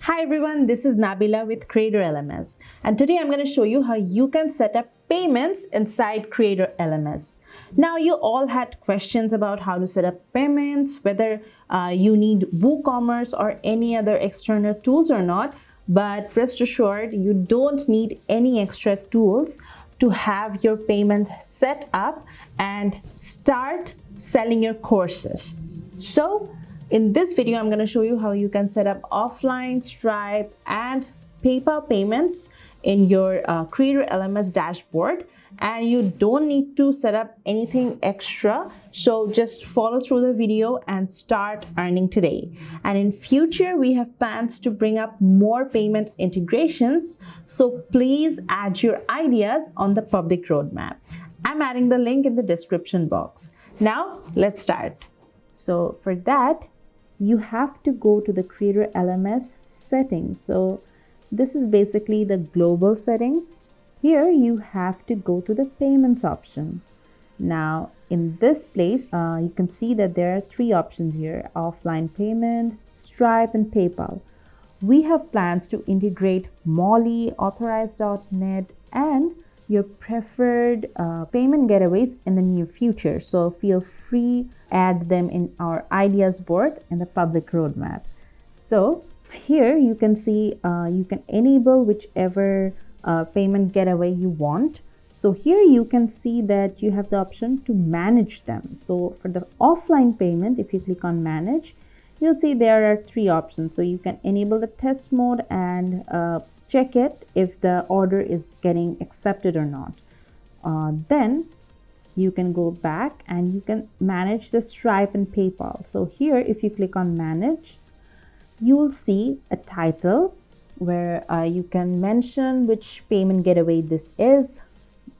Hi everyone, this is Nabila with Creator LMS, and today I'm going to show you how you can set up payments inside Creator LMS. Now, you all had questions about how to set up payments, whether you need WooCommerce or any other external tools or not, but rest assured, you don't need any extra tools to have your payment set up and start selling your courses. So, in this video, I'm going to show you how you can set up offline, Stripe, and PayPal payments in your Creator LMS dashboard. And you don't need to set up anything extra. So just follow through the video and start earning today. And in future, we have plans to bring up more payment integrations. So please add your ideas on the public roadmap. I'm adding the link in the description box. Now, let's start. So for that, you have to go to the Creator LMS settings. So this is basically the global settings. Here you have to go to the payments option. Now in this place, you can see that there are three options here: offline payment, Stripe, and PayPal. We have plans to integrate Molly, Authorize.net, and your preferred payment getaways in the near future. So feel free, add them in our ideas board in the public roadmap. So here you can see you can enable whichever payment getaway you want. So here you can see that you have the option to manage them. So for the offline payment, if you click on manage, you'll see there are three options. So you can enable the test mode and check it if the order is getting accepted or not. Then you can go back and you can manage the Stripe and PayPal. So here, if you click on manage, you will see a title where you can mention which payment getaway this is.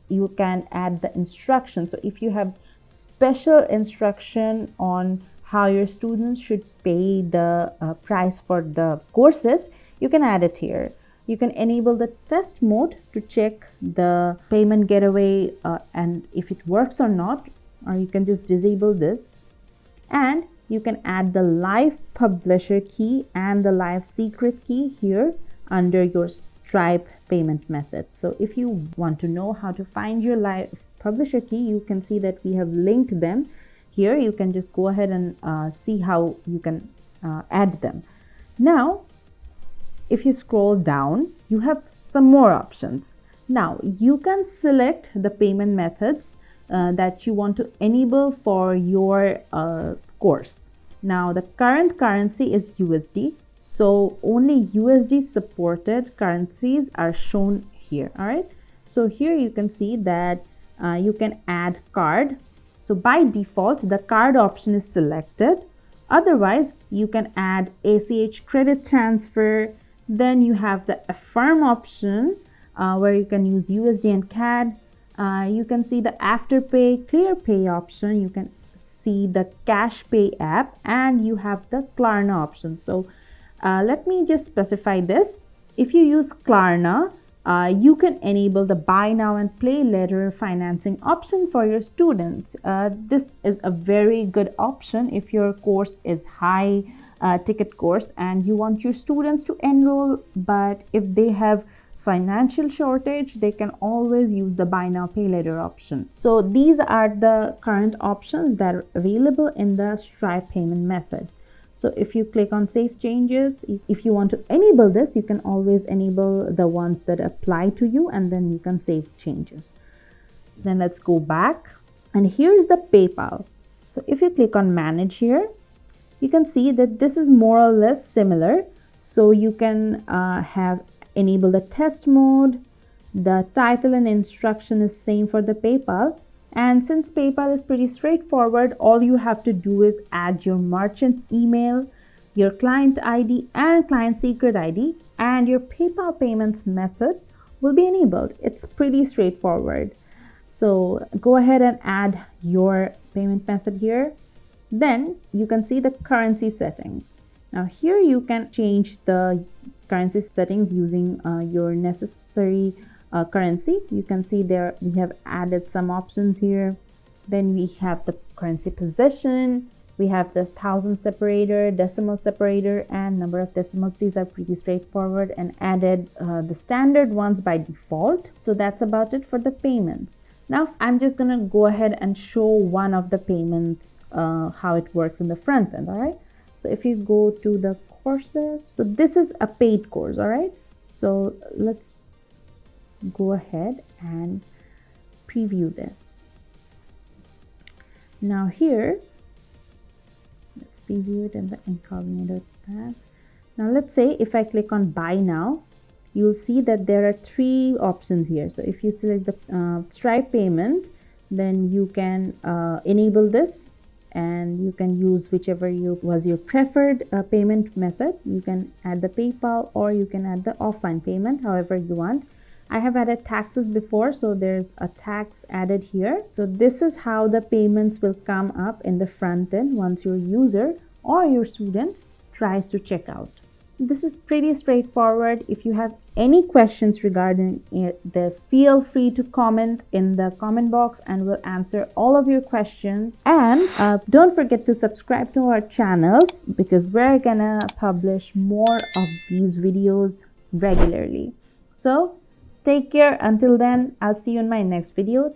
You can add the instructions. So if you have special instruction on how your students should pay the price for the courses, you can add it here. You can enable the test mode to check the payment getaway and if it works or not, or you can just disable this. And you can add the live publisher key and the live secret key here under your Stripe payment method. So if you want to know how to find your live publisher key, you can see that we have linked them here. You can just go ahead and see how you can add them. Now, if you scroll down, you have some more options. Now, you can select the payment methods that you want to enable for your course. Now, the current currency is USD. So only USD supported currencies are shown here. All right. So here you can see that you can add card. So by default, the card option is selected. Otherwise, you can add ACH credit transfer. Then you have the affirm option where you can use USD and CAD. You can see the Afterpay, Clearpay option. You can see the CashPay app, and you have the Klarna option. So let me just specify this. If you use Klarna, you can enable the buy now and pay later financing option for your students. This is a very good option if your course is high ticket course and you want your students to enroll, but if they have financial shortage, they can always use the buy now pay later option. So these are the current options that are available in the Stripe payment method. So if you click on save changes, if you want to enable this, you can always enable the ones that apply to you, and then you can save changes. Then let's go back, and here's the PayPal. So if you click on manage here, you can see that this is more or less similar. So you can enable the test mode. The title and instruction is same for the PayPal. And since PayPal is pretty straightforward, all you have to do is add your merchant email, your client ID and client secret ID, and your PayPal payment method will be enabled. It's pretty straightforward. So go ahead and add your payment method here. Then you can see the currency settings. Now here you can change the currency settings using your necessary currency. You can see there we have added some options here. Then we have the currency position, We have the 1000 separator, decimal separator, and number of decimals. These are pretty straightforward and added the standard ones by default. So that's about it for the payments. Now I'm just gonna go ahead and show one of the payments, how it works in the front end. All right. So if you go to the courses, so this is a paid course. All right. So let's go ahead and preview this. Now here, let's preview it in the incognito tab. Now let's say if I click on buy now, you'll see that there are 3 options here. So if you select the Stripe payment, then you can enable this, and you can use whichever was your preferred payment method. You can add the PayPal, or you can add the offline payment, however you want. I have added taxes before, so there's a tax added here. So this is how the payments will come up in the front end once your user or your student tries to check out. This is pretty straightforward. If you have any questions regarding this, feel free to comment in the comment box and we'll answer all of your questions. And don't forget to subscribe to our channels, because we're gonna publish more of these videos regularly. So take care. Until then, I'll see you in my next video.